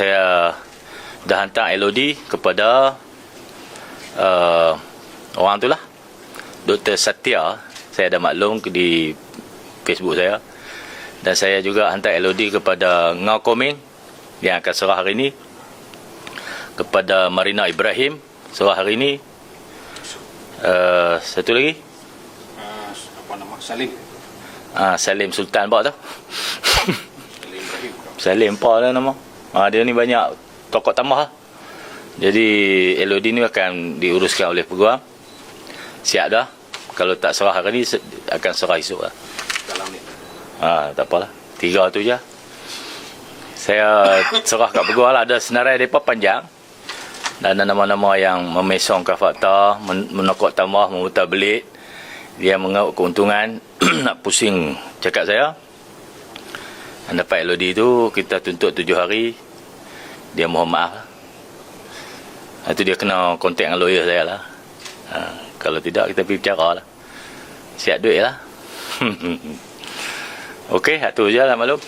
saya dah hantar LOD kepada orang tu lah, Dr. Satya. Saya dah maklum di Facebook saya. Dan saya juga hantar LOD kepada Ngau Koming yang akan serah hari ini, kepada Marina Ibrahim serah hari ini. Satu lagi Salim. Salim Sultan Pak tu. Salim Ibrahim. Salim Pak lah nama. Dia ni banyak tokoh tambah lah. Jadi LOD ni akan diuruskan oleh peguam. Siap dah. Kalau tak serah hari ni akan serah esok lah. Dalam ni. Tak apalah. 3 tu je. Saya serah kat peguam lah. Ada senarai mereka panjang. Dan ada nama-nama yang memesongkan fakta, menokok tambah, memutar belit. Dia mengaut keuntungan. Nak pusing cakap saya. Dan dapat LOD tu kita tuntut 7 hari. Dia mohon maaf lah. Itu dia kena kontak dengan lawyer saya lah. Kalau tidak kita pergi bicara lah. Siap duit lah. Okey, itu je lah maklum.